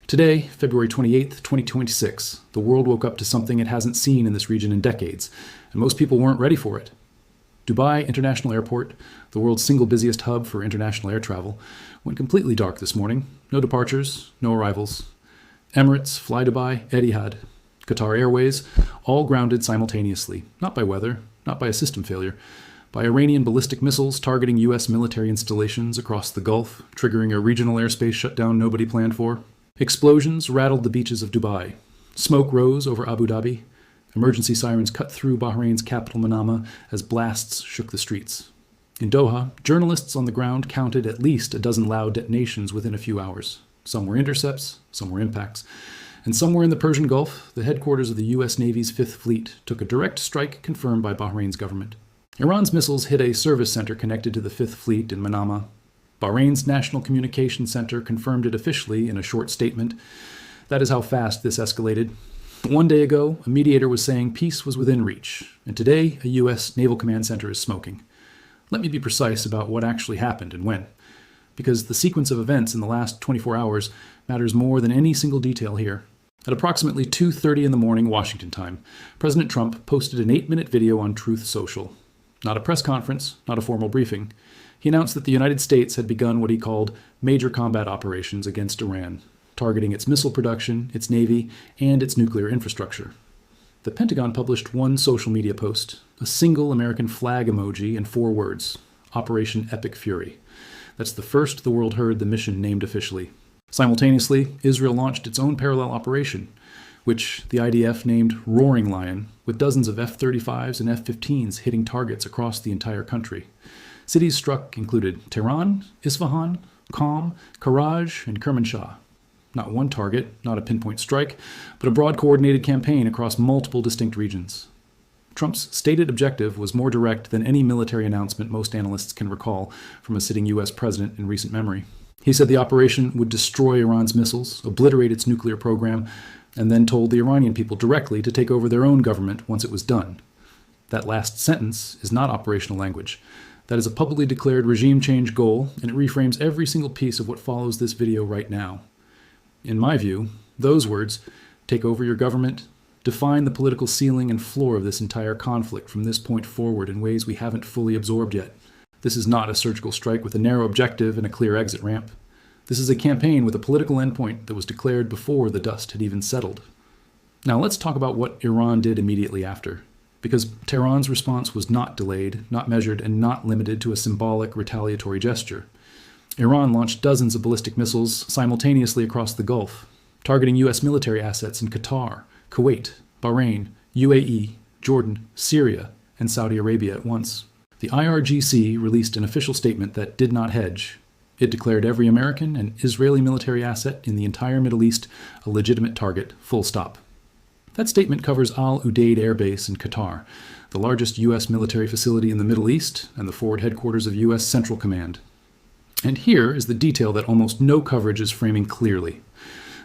Today, February 28th, 2026, the world woke up to something it hasn't seen in this region in decades, and most people weren't ready for it. Dubai International Airport, the world's single busiest hub for international air travel, went completely dark this morning. No departures, no arrivals. Emirates, Fly Dubai, Etihad, Qatar Airways, all grounded simultaneously, not by weather, not by a system failure, by Iranian ballistic missiles targeting U.S. military installations across the Gulf, triggering a regional airspace shutdown nobody planned for. Explosions rattled the beaches of Dubai. Smoke rose over Abu Dhabi. Emergency sirens cut through Bahrain's capital Manama as blasts shook the streets. In Doha, journalists on the ground counted at least a dozen loud detonations within a few hours. Some were intercepts, some were impacts. And somewhere in the Persian Gulf, the headquarters of the U.S. Navy's Fifth Fleet took a direct strike confirmed by Bahrain's government. Iran's missiles hit a service center connected to the Fifth Fleet in Manama. Bahrain's National Communications Center confirmed it officially in a short statement. That is how fast this escalated. One day ago, a mediator was saying peace was within reach, and today a U.S. Naval Command Center is smoking. Let me be precise about what actually happened and when, because the sequence of events in the last 24 hours matters more than any single detail here. At approximately 2:30 in the morning Washington time, President Trump posted an 8-minute video on Truth Social. Not a press conference, not a formal briefing. He announced that the United States had begun what he called major combat operations against Iran, targeting its missile production, its navy, and its nuclear infrastructure. The Pentagon published one social media post, a single American flag emoji and 4 words, Operation Epic Fury. That's the first the world heard the mission named officially. Simultaneously, Israel launched its own parallel operation, which the IDF named Roaring Lion, with dozens of F-35s and F-15s hitting targets across the entire country. Cities struck included Tehran, Isfahan, Qom, Karaj, and Kermanshah. Not one target, not a pinpoint strike, but a broad coordinated campaign across multiple distinct regions. Trump's stated objective was more direct than any military announcement most analysts can recall from a sitting U.S. president in recent memory. He said the operation would destroy Iran's missiles, obliterate its nuclear program, and then told the Iranian people directly to take over their own government once it was done. That last sentence is not operational language. That is a publicly declared regime change goal, and it reframes every single piece of what follows this video right now. In my view, those words, take over your government, define the political ceiling and floor of this entire conflict from this point forward in ways we haven't fully absorbed yet. This is not a surgical strike with a narrow objective and a clear exit ramp. This is a campaign with a political endpoint that was declared before the dust had even settled. Now let's talk about what Iran did immediately after. Because Tehran's response was not delayed, not measured, and not limited to a symbolic retaliatory gesture. Iran launched dozens of ballistic missiles simultaneously across the Gulf, targeting U.S. military assets in Qatar, Kuwait, Bahrain, UAE, Jordan, Syria, and Saudi Arabia at once. The IRGC released an official statement that did not hedge. It declared every American and Israeli military asset in the entire Middle East a legitimate target, full stop. That statement covers Al Udeid Air Base in Qatar, the largest U.S. military facility in the Middle East and the forward headquarters of U.S. Central Command. And here is the detail that almost no coverage is framing clearly.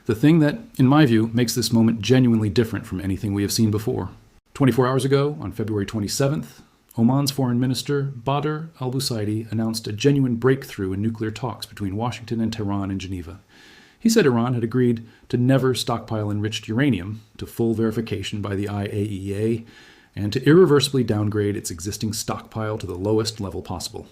The thing that, in my view, makes this moment genuinely different from anything we have seen before. 24 hours ago, on February 27th, Oman's Foreign Minister Badr al-Busaidi announced a genuine breakthrough in nuclear talks between Washington and Tehran in Geneva. He said Iran had agreed to never stockpile enriched uranium, to full verification by the IAEA, and to irreversibly downgrade its existing stockpile to the lowest level possible.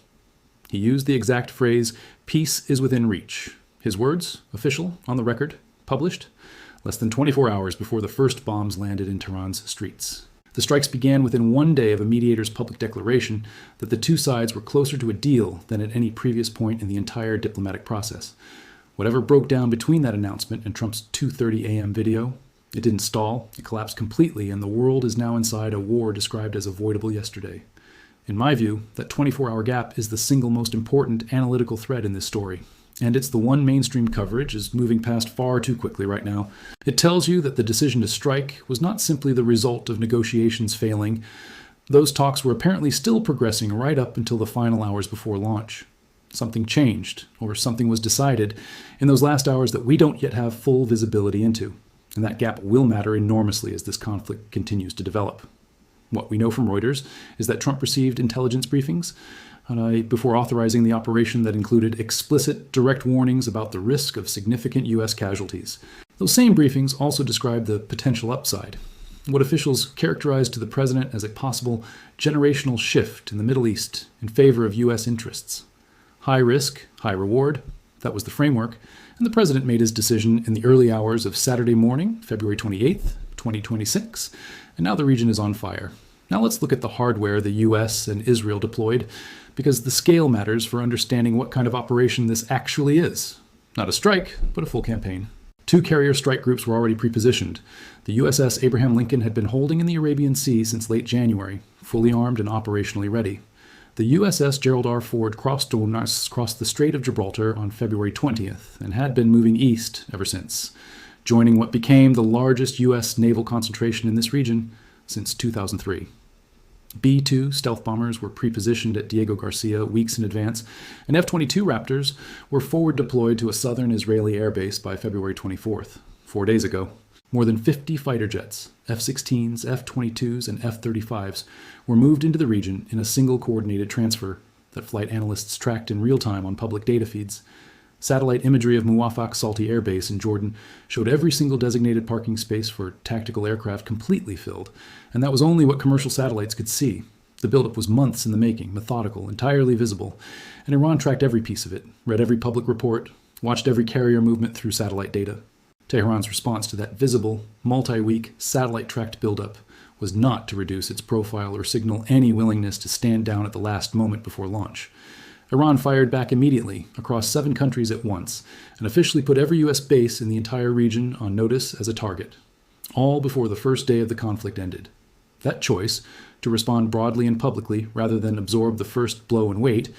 He used the exact phrase, peace is within reach. His words, official, on the record, published, less than 24 hours before the first bombs landed in Tehran's streets. The strikes began within one day of a mediator's public declaration that the two sides were closer to a deal than at any previous point in the entire diplomatic process. Whatever broke down between that announcement and Trump's 2:30 a.m. video, it didn't stall, it collapsed completely, and the world is now inside a war described as avoidable yesterday. In my view, that 24-hour gap is the single most important analytical thread in this story, and it's the one mainstream coverage is moving past far too quickly right now. It tells you that the decision to strike was not simply the result of negotiations failing. Those talks were apparently still progressing right up until the final hours before launch. Something changed, or something was decided, in those last hours that we don't yet have full visibility into, and that gap will matter enormously as this conflict continues to develop. What we know from Reuters is that Trump received intelligence briefings, before authorizing the operation that included explicit, direct warnings about the risk of significant U.S. casualties. Those same briefings also described the potential upside, what officials characterized to the president as a possible generational shift in the Middle East in favor of U.S. interests. High risk, high reward, that was the framework, and the president made his decision in the early hours of Saturday morning, February 28th, 2026, and now the region is on fire. Now let's look at the hardware the U.S. and Israel deployed, because the scale matters for understanding what kind of operation this actually is. Not a strike, but a full campaign. 2 carrier strike groups were already pre-positioned. The USS Abraham Lincoln had been holding in the Arabian Sea since late January, fully armed and operationally ready. The USS Gerald R. Ford crossed the Strait of Gibraltar on February 20th and had been moving east ever since, joining what became the largest U.S. naval concentration in this region since 2003. B-2 stealth bombers were pre-positioned at Diego Garcia weeks in advance, and F-22 Raptors were forward deployed to a southern Israeli airbase by February 24th, 4 days ago. More than 50 fighter jets, F-16s, F-22s, and F-35s were moved into the region in a single coordinated transfer that flight analysts tracked in real time on public data feeds. Satellite imagery of Muwafaq Salti Air Base in Jordan showed every single designated parking space for tactical aircraft completely filled, and that was only what commercial satellites could see. The buildup was months in the making, methodical, entirely visible, and Iran tracked every piece of it, read every public report, watched every carrier movement through satellite data. Tehran's response to that visible, multi-week, satellite-tracked buildup was not to reduce its profile or signal any willingness to stand down at the last moment before launch. Iran fired back immediately across 7 countries at once and officially put every U.S. base in the entire region on notice as a target, all before the first day of the conflict ended. That choice, to respond broadly and publicly rather than absorb the first blow and wait,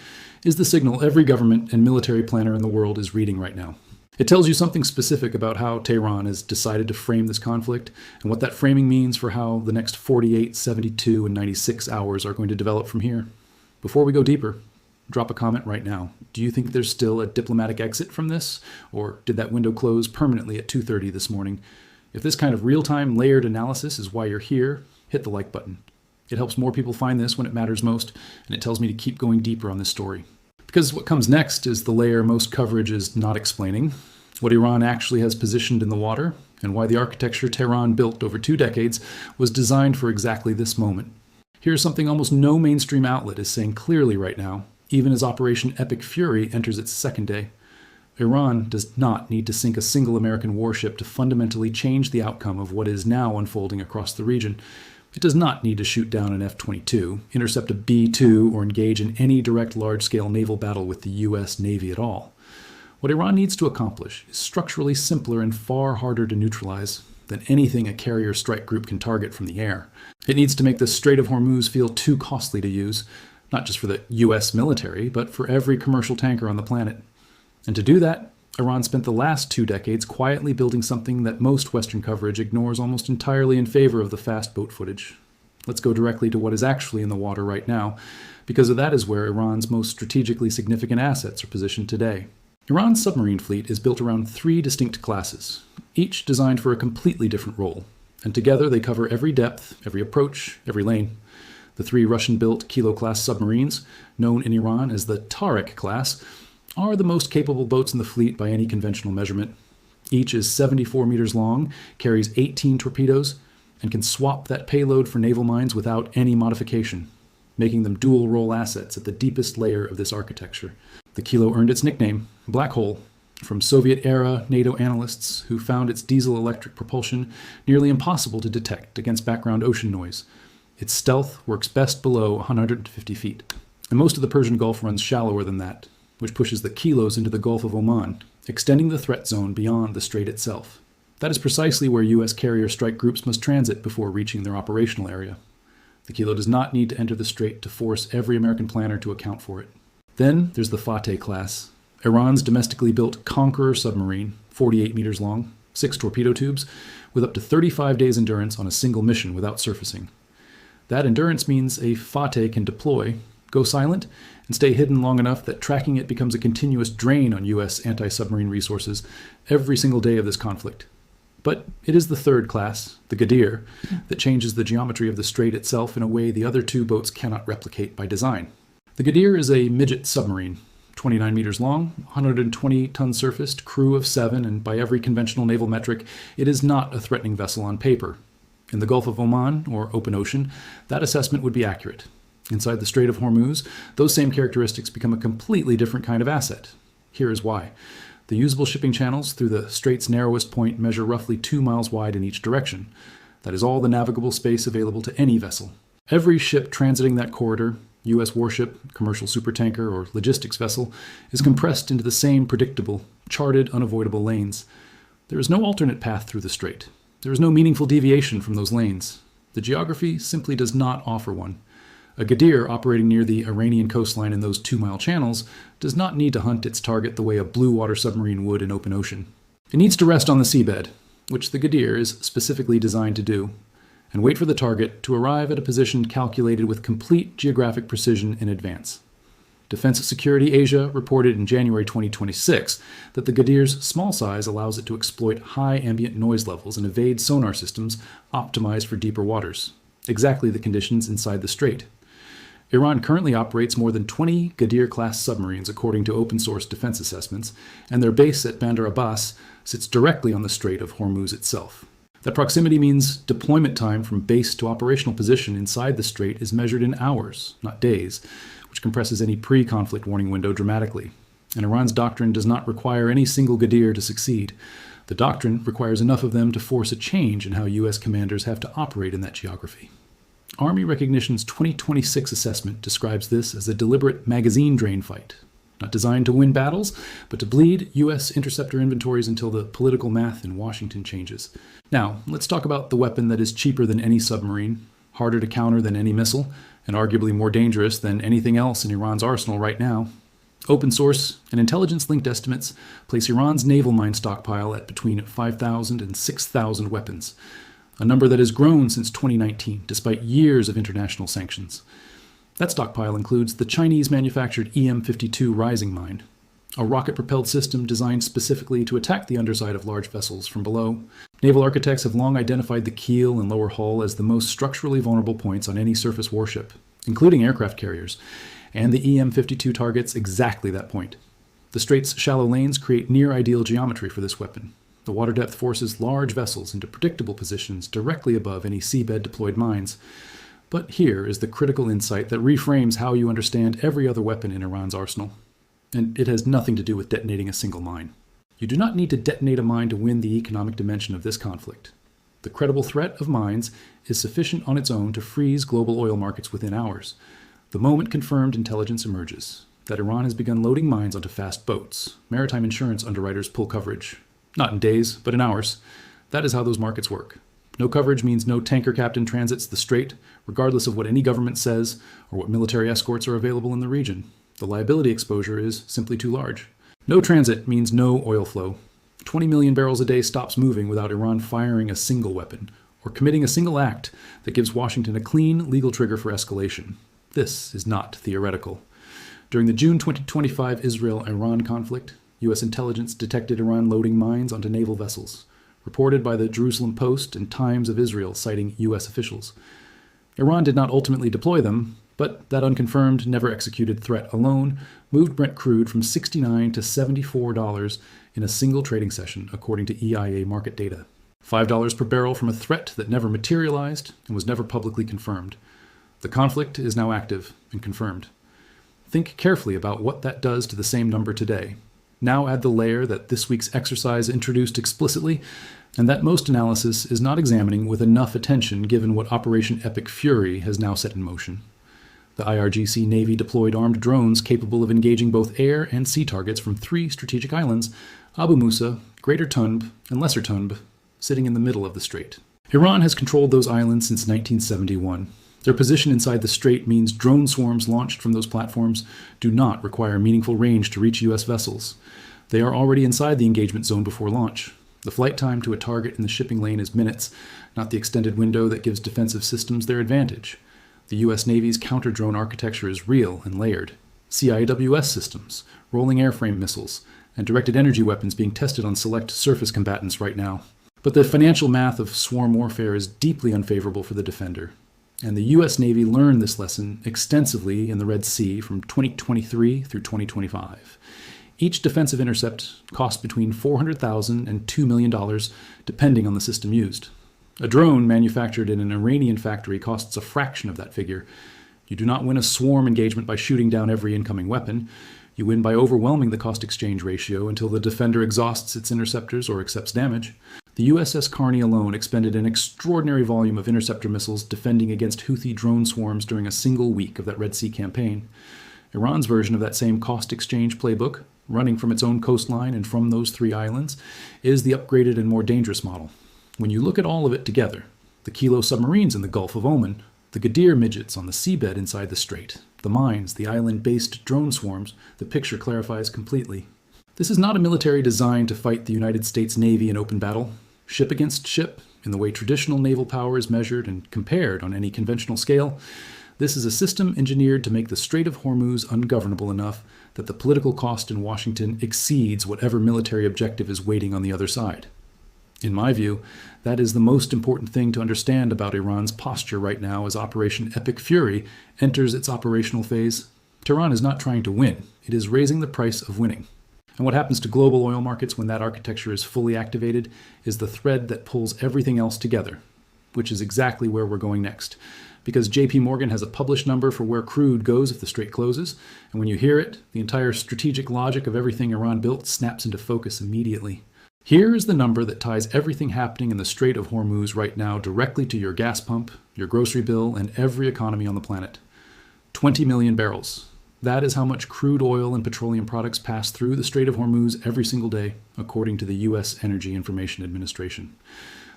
is the signal every government and military planner in the world is reading right now. It tells you something specific about how Tehran has decided to frame this conflict and what that framing means for how the next 48, 72, and 96 hours are going to develop from here. Before we go deeper, drop a comment right now. Do you think there's still a diplomatic exit from this? Or did that window close permanently at 2:30 this morning? If this kind of real-time layered analysis is why you're here, hit the like button. It helps more people find this when it matters most, and it tells me to keep going deeper on this story. Because what comes next is the layer most coverage is not explaining, what Iran actually has positioned in the water, and why the architecture Tehran built over 2 decades was designed for exactly this moment. Here's something almost no mainstream outlet is saying clearly right now, even as Operation Epic Fury enters its 2nd day. Iran does not need to sink a single American warship to fundamentally change the outcome of what is now unfolding across the region. It does not need to shoot down an F-22, intercept a B-2, or engage in any direct large-scale naval battle with the U.S. Navy at all. What Iran needs to accomplish is structurally simpler and far harder to neutralize than anything a carrier strike group can target from the air. It needs to make the Strait of Hormuz feel too costly to use, not just for the U.S. military, but for every commercial tanker on the planet. And to do that, Iran spent the last 2 decades quietly building something that most Western coverage ignores almost entirely in favor of the fast boat footage. Let's go directly to what is actually in the water right now, because that is where Iran's most strategically significant assets are positioned today. Iran's submarine fleet is built around 3 distinct classes, each designed for a completely different role, and together they cover every depth, every approach, every lane. The 3 Russian-built Kilo-class submarines, known in Iran as the Tariq class, are the most capable boats in the fleet by any conventional measurement. Each is 74 meters long, carries 18 torpedoes, and can swap that payload for naval mines without any modification, making them dual-role assets at the deepest layer of this architecture. The Kilo earned its nickname, Black Hole, from Soviet-era NATO analysts who found its diesel-electric propulsion nearly impossible to detect against background ocean noise. Its stealth works best below 150 feet, and most of the Persian Gulf runs shallower than that, which pushes the Kilos into the Gulf of Oman, extending the threat zone beyond the strait itself. That is precisely where U.S. carrier strike groups must transit before reaching their operational area. The Kilo does not need to enter the strait to force every American planner to account for it. Then there's the Fateh class, Iran's domestically built Conqueror submarine, 48 meters long, 6 torpedo tubes, with up to 35 days endurance on a single mission without surfacing. That endurance means a Fateh can deploy, go silent, and stay hidden long enough that tracking it becomes a continuous drain on U.S. anti-submarine resources every single day of this conflict. But it is the 3rd class, the Ghadir, that changes the geometry of the strait itself in a way the other 2 boats cannot replicate by design. The Gadir is a midget submarine, 29 meters long, 120-ton surfaced, crew of 7, and by every conventional naval metric, it is not a threatening vessel on paper. In the Gulf of Oman, or open ocean, that assessment would be accurate. Inside the Strait of Hormuz, those same characteristics become a completely different kind of asset. Here is why. The usable shipping channels through the strait's narrowest point measure roughly 2 miles wide in each direction. That is all the navigable space available to any vessel. Every ship transiting that corridor, U.S. warship, commercial supertanker, or logistics vessel, is compressed into the same predictable, charted, unavoidable lanes. There is no alternate path through the strait. There is no meaningful deviation from those lanes. The geography simply does not offer one. A Gadir operating near the Iranian coastline in those 2-mile channels does not need to hunt its target the way a blue water submarine would in open ocean. It needs to rest on the seabed, which the Gadir is specifically designed to do, and wait for the target to arrive at a position calculated with complete geographic precision in advance. Defense Security Asia reported in January 2026 that the Gadir's small size allows it to exploit high ambient noise levels and evade sonar systems optimized for deeper waters, exactly the conditions inside the strait. Iran currently operates more than 20 Gadir-class submarines according to open-source defense assessments, and their base at Bandar Abbas sits directly on the Strait of Hormuz itself. That proximity means deployment time from base to operational position inside the strait is measured in hours, not days, which compresses any pre-conflict warning window dramatically. And Iran's doctrine does not require any single Gadir to succeed. The doctrine requires enough of them to force a change in how U.S. commanders have to operate in that geography. Army Recognition's 2026 assessment describes this as a deliberate magazine drain fight, not designed to win battles, but to bleed U.S. interceptor inventories until the political math in Washington changes. Now, let's talk about the weapon that is cheaper than any submarine, harder to counter than any missile, and arguably more dangerous than anything else in Iran's arsenal right now. Open source and intelligence-linked estimates place Iran's naval mine stockpile at between 5,000 and 6,000 weapons, a number that has grown since 2019, despite years of international sanctions. That stockpile includes the Chinese-manufactured EM-52 Rising mine, a rocket-propelled system designed specifically to attack the underside of large vessels from below. Naval architects have long identified the keel and lower hull as the most structurally vulnerable points on any surface warship, including aircraft carriers, and the EM-52 targets exactly that point. The strait's shallow lanes create near-ideal geometry for this weapon. The water depth forces large vessels into predictable positions directly above any seabed-deployed mines. But here is the critical insight that reframes how you understand every other weapon in Iran's arsenal. And it has nothing to do with detonating a single mine. You do not need to detonate a mine to win the economic dimension of this conflict. The credible threat of mines is sufficient on its own to freeze global oil markets within hours. The moment confirmed intelligence emerges that Iran has begun loading mines onto fast boats, maritime insurance underwriters pull coverage. Not in days, but in hours. That is how those markets work. No coverage means no tanker captain transits the strait, regardless of what any government says or what military escorts are available in the region. The liability exposure is simply too large. No transit means no oil flow. 20 million barrels a day stops moving without Iran firing a single weapon or committing a single act that gives Washington a clean legal trigger for escalation. This is not theoretical. During the June 2025 Israel-Iran conflict, U.S. intelligence detected Iran loading mines onto naval vessels, reported by the Jerusalem Post and Times of Israel citing U.S. officials. Iran did not ultimately deploy them, but that unconfirmed, never-executed threat alone moved Brent crude from $69 to $74 in a single trading session, according to EIA market data. $5 per barrel from a threat that never materialized and was never publicly confirmed. The conflict is now active and confirmed. Think carefully about what that does to the same number today. Now add the layer that this week's exercise introduced explicitly, and that most analysis is not examining with enough attention given what Operation Epic Fury has now set in motion. The IRGC Navy deployed armed drones capable of engaging both air and sea targets from 3 strategic islands, Abu Musa, Greater Tunb, and Lesser Tunb, sitting in the middle of the strait. Iran has controlled those islands since 1971. Their position inside the strait means drone swarms launched from those platforms do not require meaningful range to reach U.S. vessels. They are already inside the engagement zone before launch. The flight time to a target in the shipping lane is minutes, not the extended window that gives defensive systems their advantage. The U.S. Navy's counter-drone architecture is real and layered. CIWS systems, rolling airframe missiles, and directed energy weapons being tested on select surface combatants right now. But the financial math of swarm warfare is deeply unfavorable for the defender. And the U.S. Navy learned this lesson extensively in the Red Sea from 2023 through 2025. Each defensive intercept cost between $400,000 and $2 million, depending on the system used. A drone manufactured in an Iranian factory costs a fraction of that figure. You do not win a swarm engagement by shooting down every incoming weapon. You win by overwhelming the cost-exchange ratio until the defender exhausts its interceptors or accepts damage. The USS Carney alone expended an extraordinary volume of interceptor missiles defending against Houthi drone swarms during a single week of that Red Sea campaign. Iran's version of that same cost-exchange playbook, running from its own coastline and from those 3 islands, is the upgraded and more dangerous model. When you look at all of it together, the Kilo submarines in the Gulf of Oman, the Ghadir midgets on the seabed inside the strait, the mines, the island-based drone swarms, the picture clarifies completely. This is not a military designed to fight the United States Navy in open battle, ship against ship, in the way traditional naval power is measured and compared on any conventional scale. This is a system engineered to make the Strait of Hormuz ungovernable enough that the political cost in Washington exceeds whatever military objective is waiting on the other side. In my view, that is the most important thing to understand about Iran's posture right now as Operation Epic Fury enters its operational phase. Tehran is not trying to win, it is raising the price of winning. And what happens to global oil markets when that architecture is fully activated is the thread that pulls everything else together, which is exactly where we're going next. Because JP Morgan has a published number for where crude goes if the strait closes, and when you hear it, the entire strategic logic of everything Iran built snaps into focus immediately. Here is the number that ties everything happening in the Strait of Hormuz right now directly to your gas pump, your grocery bill, and every economy on the planet. 20 million barrels. That is how much crude oil and petroleum products pass through the Strait of Hormuz every single day, according to the U.S. Energy Information Administration.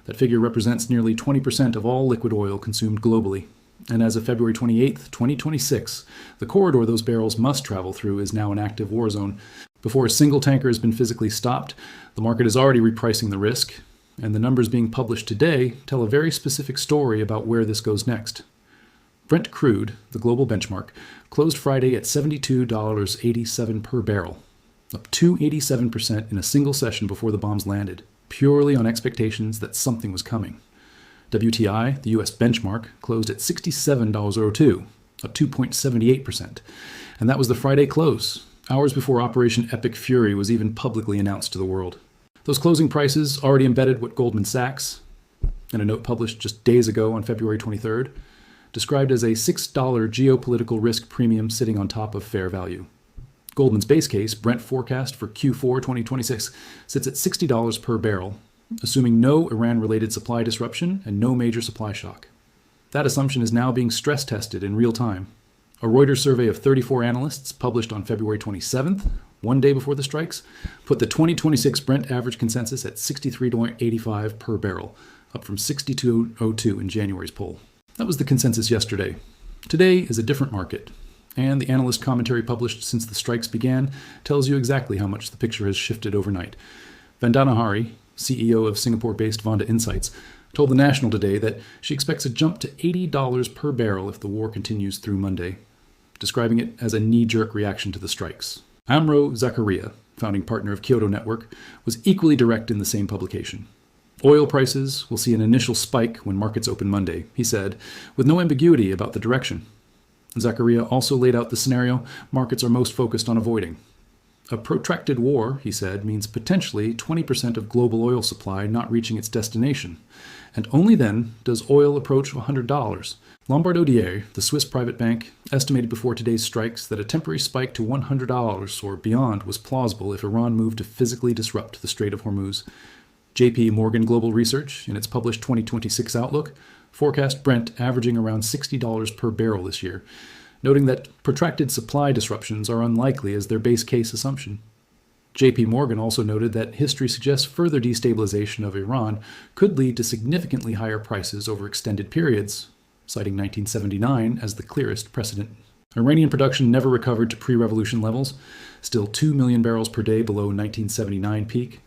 That figure represents nearly 20% of all liquid oil consumed globally. And as of February 28, 2026, the corridor those barrels must travel through is now an active war zone. Before a single tanker has been physically stopped, the market is already repricing the risk, and the numbers being published today tell a very specific story about where this goes next. Brent crude, the global benchmark, closed Friday at $72.87 per barrel, up 287% in a single session before the bombs landed, purely on expectations that something was coming. WTI, the U.S. benchmark, closed at $67.02, up 2.78%, and that was the Friday close, hours before Operation Epic Fury was even publicly announced to the world. Those closing prices already embedded what Goldman Sachs, in a note published just days ago on February 23rd, described as a $6 geopolitical risk premium sitting on top of fair value. Goldman's base case, Brent forecast for Q4 2026, sits at $60 per barrel, assuming no Iran-related supply disruption and no major supply shock. That assumption is now being stress-tested in real time. A Reuters survey of 34 analysts published on February 27th, one day before the strikes, put the 2026 Brent average consensus at $63.85 per barrel, up from $62.02 in January's poll. That was the consensus yesterday. Today is a different market, and the analyst commentary published since the strikes began tells you exactly how much the picture has shifted overnight. Vandana Hari, CEO of Singapore-based Vonda Insights, told The National today that she expects a jump to $80 per barrel if the war continues through Monday, describing it as a knee-jerk reaction to the strikes. Amro Zakaria, founding partner of Kyoto Network, was equally direct in the same publication. Oil prices will see an initial spike when markets open Monday, he said, with no ambiguity about the direction. Zakaria also laid out the scenario markets are most focused on avoiding. A protracted war, he said, means potentially 20% of global oil supply not reaching its destination. And only then does oil approach $100. Lombard Odier, the Swiss private bank, estimated before today's strikes that a temporary spike to $100 or beyond was plausible if Iran moved to physically disrupt the Strait of Hormuz. JP Morgan Global Research, in its published 2026 outlook, forecast Brent averaging around $60 per barrel this year, noting that protracted supply disruptions are unlikely as their base case assumption. JP Morgan also noted that history suggests further destabilization of Iran could lead to significantly higher prices over extended periods, citing 1979 as the clearest precedent. Iranian production never recovered to pre-revolution levels, still 2 million barrels per day below 1979 peak,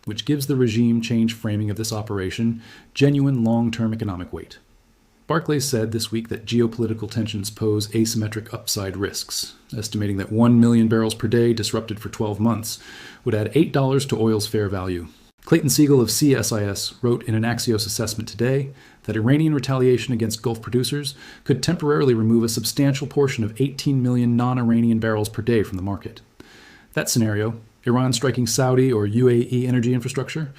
which gives the regime change framing of this operation genuine long-term economic weight. Barclays said this week that geopolitical tensions pose asymmetric upside risks, estimating that 1 million barrels per day disrupted for 12 months would add $8 to oil's fair value. Clayton Siegel of CSIS wrote in an Axios assessment today that Iranian retaliation against Gulf producers could temporarily remove a substantial portion of 18 million non-Iranian barrels per day from the market. That scenario, Iran striking Saudi or UAE energy infrastructure,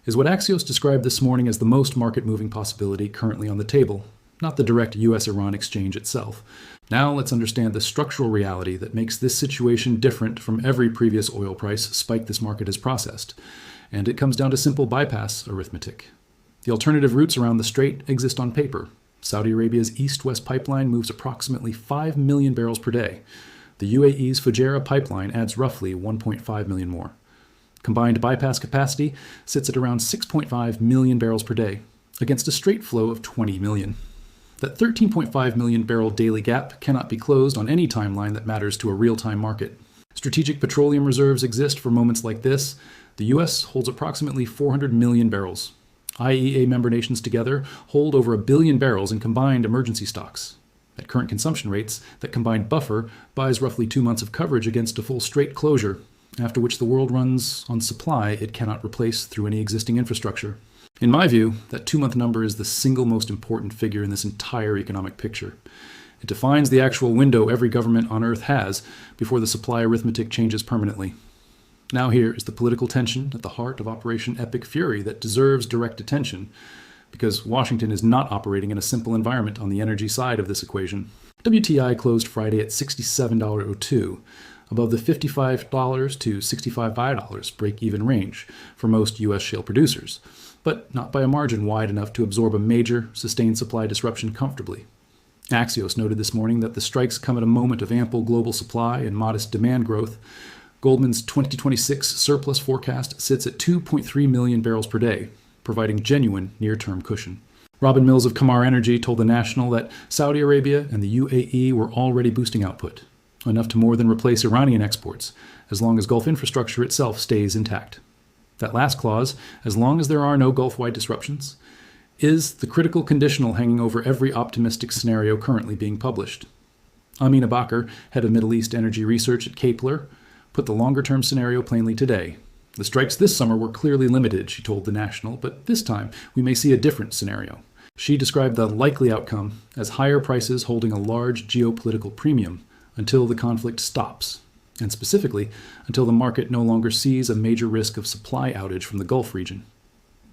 is what Axios described this morning as the most market-moving possibility currently on the table, not the direct US-Iran exchange itself. Now let's understand the structural reality that makes this situation different from every previous oil price spike this market has processed. And it comes down to simple bypass arithmetic. The alternative routes around the strait exist on paper. Saudi Arabia's east-west pipeline moves approximately 5 million barrels per day. The UAE's Fujairah pipeline adds roughly 1.5 million more. Combined bypass capacity sits at around 6.5 million barrels per day, against a straight flow of 20 million. That 13.5 million barrel daily gap cannot be closed on any timeline that matters to a real-time market. Strategic petroleum reserves exist for moments like this. The U.S. holds approximately 400 million barrels. IEA member nations together hold over 1 billion barrels in combined emergency stocks. At current consumption rates, that combined buffer buys roughly 2 months of coverage against a full strait closure, after which the world runs on supply it cannot replace through any existing infrastructure. In my view, that 2-month number is the single most important figure in this entire economic picture. It defines the actual window every government on Earth has before the supply arithmetic changes permanently. Now here is the political tension at the heart of Operation Epic Fury that deserves direct attention, because Washington is not operating in a simple environment on the energy side of this equation. WTI closed Friday at $67.02, above the $55 to $65 break-even range for most U.S. shale producers, but not by a margin wide enough to absorb a major, sustained supply disruption comfortably. Axios noted this morning that the strikes come at a moment of ample global supply and modest demand growth. Goldman's 2026 surplus forecast sits at 2.3 million barrels per day, providing genuine near-term cushion. Robin Mills of Qamar Energy told The National that Saudi Arabia and the UAE were already boosting output, enough to more than replace Iranian exports, as long as Gulf infrastructure itself stays intact. That last clause, as long as there are no Gulf-wide disruptions, is the critical conditional hanging over every optimistic scenario currently being published. Amina Bakr, head of Middle East energy research at Kepler, put the longer-term scenario plainly today. The strikes this summer were clearly limited, she told The National, but this time we may see a different scenario. She described the likely outcome as higher prices holding a large geopolitical premium until the conflict stops, and specifically until the market no longer sees a major risk of supply outage from the Gulf region.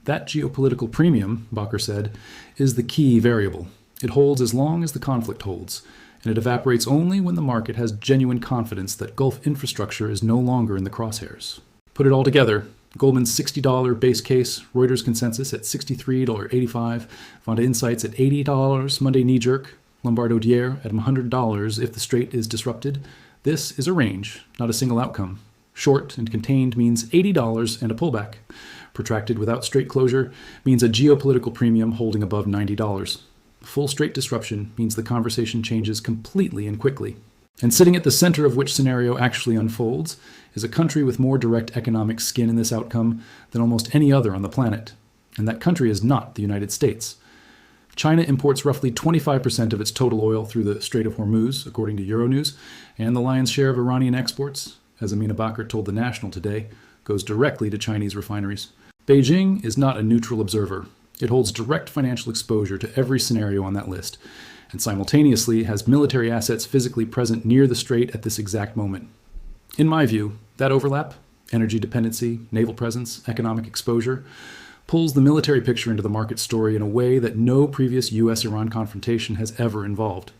That geopolitical premium, Bakr said, is the key variable. It holds as long as the conflict holds, and it evaporates only when the market has genuine confidence that Gulf infrastructure is no longer in the crosshairs. Put it all together, Goldman's $60 base case, Reuters consensus at $63.85, Fonda Insights at $80, Monday knee-jerk, Lombardo Dier at $100 if the strait is disrupted. This is a range, not a single outcome. Short and contained means $80 and a pullback. Protracted without strait closure means a geopolitical premium holding above $90. Full strait disruption means the conversation changes completely and quickly. And sitting at the center of which scenario actually unfolds is a country with more direct economic skin in this outcome than almost any other on the planet. And that country is not the United States. China imports roughly 25% of its total oil through the Strait of Hormuz, according to Euronews, and the lion's share of Iranian exports, as Amina Bakr told The National today, goes directly to Chinese refineries. Beijing is not a neutral observer. It holds direct financial exposure to every scenario on that list, and simultaneously has military assets physically present near the strait at this exact moment. In my view, that overlap, energy dependency, naval presence, economic exposure, pulls the military picture into the market story in a way that no previous US-Iran confrontation has ever involved.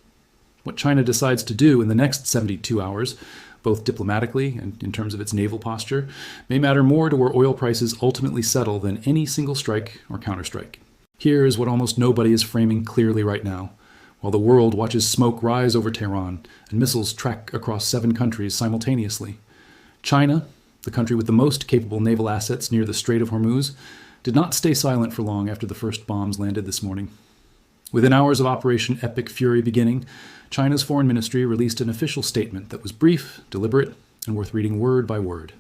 What China decides to do in the next 72 hours, both diplomatically and in terms of its naval posture, may matter more to where oil prices ultimately settle than any single strike or counterstrike. Here is what almost nobody is framing clearly right now, while the world watches smoke rise over Tehran and missiles track across 7 countries simultaneously. China, the country with the most capable naval assets near the Strait of Hormuz, did not stay silent for long after the first bombs landed this morning. Within hours of Operation Epic Fury beginning, China's foreign ministry released an official statement that was brief, deliberate, and worth reading word by word.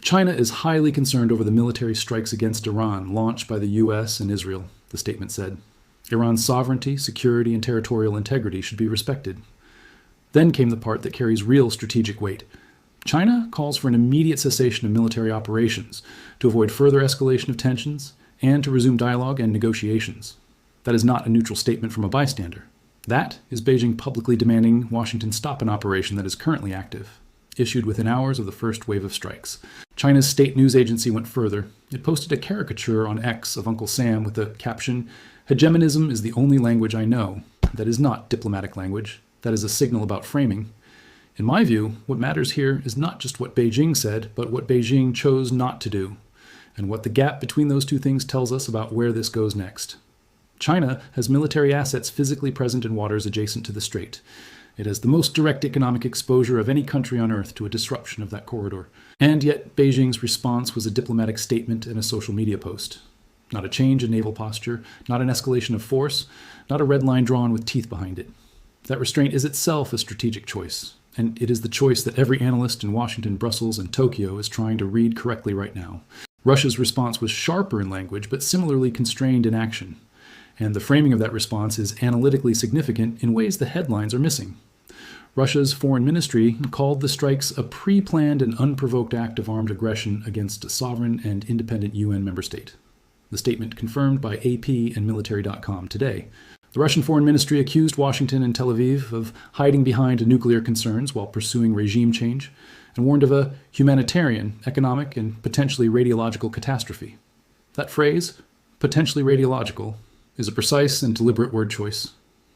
China is highly concerned over the military strikes against Iran launched by the US and Israel, the statement said. Iran's sovereignty, security, and territorial integrity should be respected. Then came the part that carries real strategic weight. China calls for an immediate cessation of military operations to avoid further escalation of tensions and to resume dialogue and negotiations. That is not a neutral statement from a bystander. That is Beijing publicly demanding Washington stop an operation that is currently active, issued within hours of the first wave of strikes. China's state news agency went further. It posted a caricature on X of Uncle Sam with the caption, "Hegemonism is the only language I know. That is not diplomatic language. That is a signal about framing." In my view, what matters here is not just what Beijing said, but what Beijing chose not to do, and what the gap between those two things tells us about where this goes next. China has military assets physically present in waters adjacent to the strait. It has the most direct economic exposure of any country on Earth to a disruption of that corridor. And yet, Beijing's response was a diplomatic statement and a social media post. Not a change in naval posture, not an escalation of force, not a red line drawn with teeth behind it. That restraint is itself a strategic choice, and it is the choice that every analyst in Washington, Brussels, and Tokyo is trying to read correctly right now. Russia's response was sharper in language, but similarly constrained in action. And the framing of that response is analytically significant in ways the headlines are missing. Russia's foreign ministry called the strikes a pre-planned and unprovoked act of armed aggression against a sovereign and independent UN member state. The statement confirmed by AP and military.com today. The Russian Foreign Ministry accused Washington and Tel Aviv of hiding behind nuclear concerns while pursuing regime change, and warned of a humanitarian, economic, and potentially radiological catastrophe. That phrase, potentially radiological, is a precise and deliberate word choice.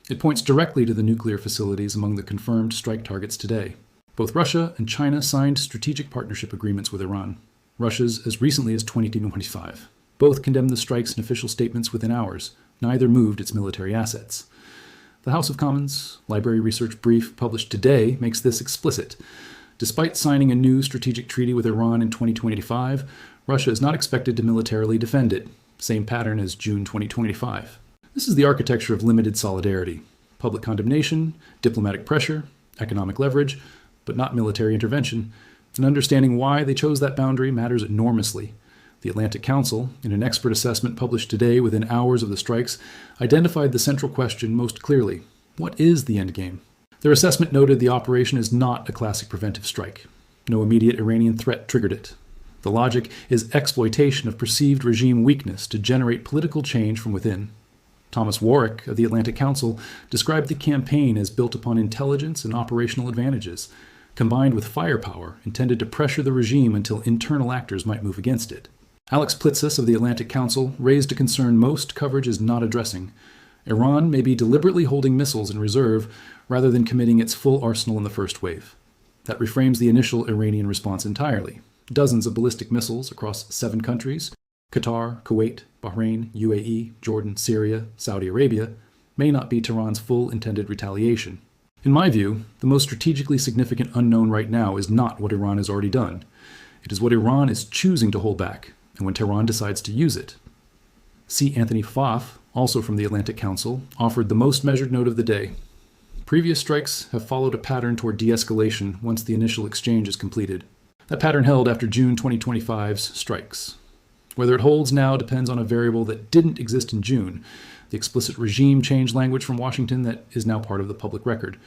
It points directly to the nuclear facilities among the confirmed strike targets today. Both Russia and China signed strategic partnership agreements with Iran, Russia's as recently as 2025. Both condemned the strikes in official statements within hours. Neither moved its military assets. The House of Commons Library Research Brief published today makes this explicit. Despite signing a new strategic treaty with Iran in 2025, Russia is not expected to militarily defend it. Same pattern as June 2025. This is the architecture of limited solidarity. Public condemnation, diplomatic pressure, economic leverage, but not military intervention. And understanding why they chose that boundary matters enormously. The Atlantic Council, in an expert assessment published today within hours of the strikes, identified the central question most clearly. What is the endgame? Their assessment noted the operation is not a classic preventive strike. No immediate Iranian threat triggered it. The logic is exploitation of perceived regime weakness to generate political change from within. Thomas Warwick of the Atlantic Council described the campaign as built upon intelligence and operational advantages, combined with firepower intended to pressure the regime until internal actors might move against it. Alex Plitzis of the Atlantic Council raised a concern most coverage is not addressing. Iran may be deliberately holding missiles in reserve rather than committing its full arsenal in the first wave. That reframes the initial Iranian response entirely. Dozens of ballistic missiles across 7 countries, Qatar, Kuwait, Bahrain, UAE, Jordan, Syria, Saudi Arabia, may not be Tehran's full intended retaliation. In my view, the most strategically significant unknown right now is not what Iran has already done. It is what Iran is choosing to hold back, and when Tehran decides to use it. C. Anthony Pfaff, also from the Atlantic Council, offered the most measured note of the day. Previous strikes have followed a pattern toward de-escalation once the initial exchange is completed. That pattern held after June 2025's strikes. Whether it holds now depends on a variable that didn't exist in June, the explicit regime change language from Washington that is now part of the public record.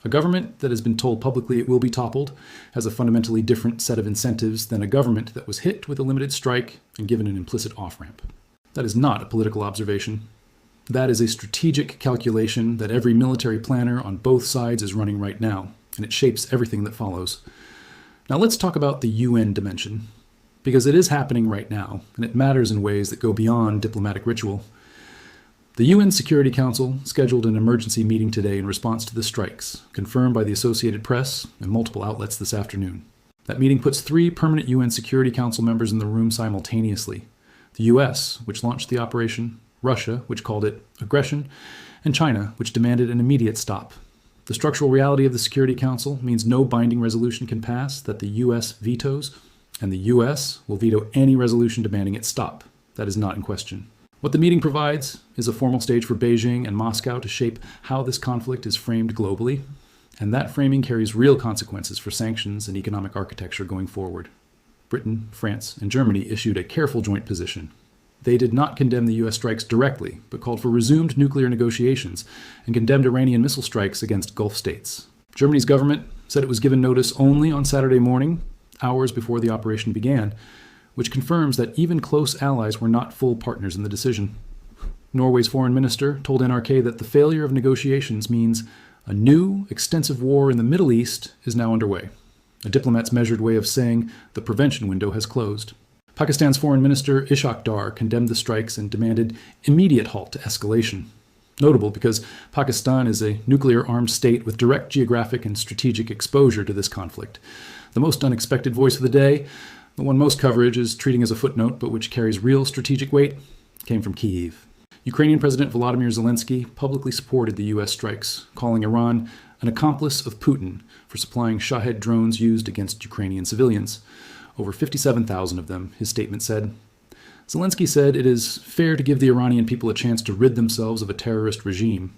A government that has been told publicly it will be toppled has a fundamentally different set of incentives than a government that was hit with a limited strike and given an implicit off-ramp. That is not a political observation. That is a strategic calculation that every military planner on both sides is running right now, and it shapes everything that follows. Now let's talk about the UN dimension, because it is happening right now, and it matters in ways that go beyond diplomatic ritual. The UN Security Council scheduled an emergency meeting today in response to the strikes, confirmed by the Associated Press and multiple outlets this afternoon. That meeting puts 3 permanent UN Security Council members in the room simultaneously. The US, which launched the operation, Russia, which called it aggression, and China, which demanded an immediate stop. The structural reality of the Security Council means no binding resolution can pass that the US vetoes, and the US will veto any resolution demanding its stop. That is not in question. What the meeting provides is a formal stage for Beijing and Moscow to shape how this conflict is framed globally, and that framing carries real consequences for sanctions and economic architecture going forward. Britain, France, and Germany issued a careful joint position. They did not condemn the US strikes directly, but called for resumed nuclear negotiations and condemned Iranian missile strikes against Gulf states. Germany's government said it was given notice only on Saturday morning, hours before the operation began, which confirms that even close allies were not full partners in the decision. Norway's foreign minister told NRK that the failure of negotiations means a new, extensive war in the Middle East is now underway, a diplomat's measured way of saying the prevention window has closed. Pakistan's foreign minister Ishaq Dar condemned the strikes and demanded immediate halt to escalation. Notable because Pakistan is a nuclear-armed state with direct geographic and strategic exposure to this conflict. The most unexpected voice of the day, the one most coverage is treating as a footnote, but which carries real strategic weight, came from Kyiv. Ukrainian President Volodymyr Zelensky publicly supported the U.S. strikes, calling Iran an accomplice of Putin for supplying Shahed drones used against Ukrainian civilians. Over 57,000 of them, his statement said. Zelensky said it is fair to give the Iranian people a chance to rid themselves of a terrorist regime,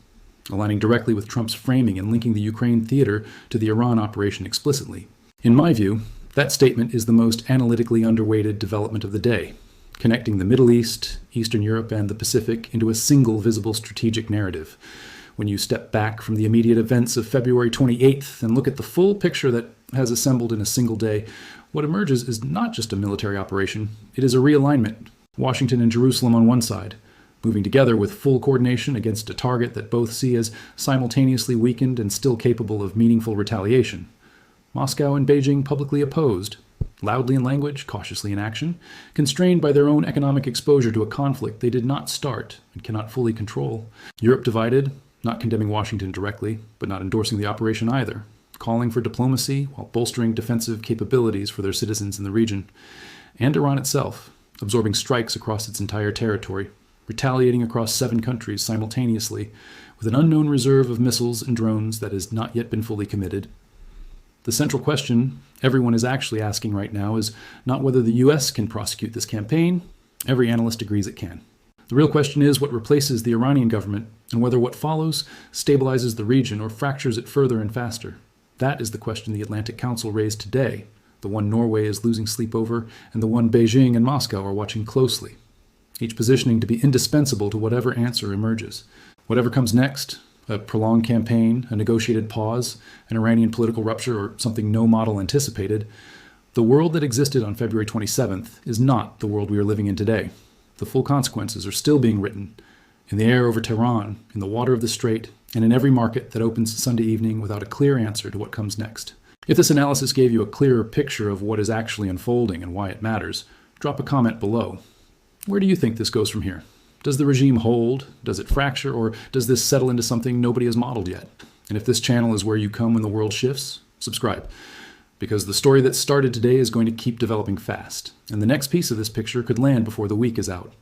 aligning directly with Trump's framing and linking the Ukraine theater to the Iran operation explicitly. In my view, that statement is the most analytically underweighted development of the day, connecting the Middle East, Eastern Europe, and the Pacific into a single visible strategic narrative. When you step back from the immediate events of February 28th and look at the full picture that has assembled in a single day, what emerges is not just a military operation, it is a realignment. Washington and Jerusalem on one side, moving together with full coordination against a target that both see as simultaneously weakened and still capable of meaningful retaliation. Moscow and Beijing publicly opposed, loudly in language, cautiously in action, constrained by their own economic exposure to a conflict they did not start and cannot fully control. Europe divided, not condemning Washington directly, but not endorsing the operation either, calling for diplomacy while bolstering defensive capabilities for their citizens in the region. And Iran itself, absorbing strikes across its entire territory, retaliating across 7 countries simultaneously, with an unknown reserve of missiles and drones that has not yet been fully committed. The central question everyone is actually asking right now is not whether the U.S. can prosecute this campaign. Every analyst agrees it can. The real question is what replaces the Iranian government and whether what follows stabilizes the region or fractures it further and faster. That is the question the Atlantic Council raised today, the one Norway is losing sleep over, and the one Beijing and Moscow are watching closely, each positioning to be indispensable to whatever answer emerges. Whatever comes next, a prolonged campaign, a negotiated pause, an Iranian political rupture, or something no model anticipated, the world that existed on February 27th is not the world we are living in today. The full consequences are still being written in the air over Tehran, in the water of the Strait, and in every market that opens Sunday evening without a clear answer to what comes next. If this analysis gave you a clearer picture of what is actually unfolding and why it matters, drop a comment below. Where do you think this goes from here? Does the regime hold? Does it fracture? Or does this settle into something nobody has modeled yet? And if this channel is where you come when the world shifts, subscribe. Because the story that started today is going to keep developing fast. And the next piece of this picture could land before the week is out.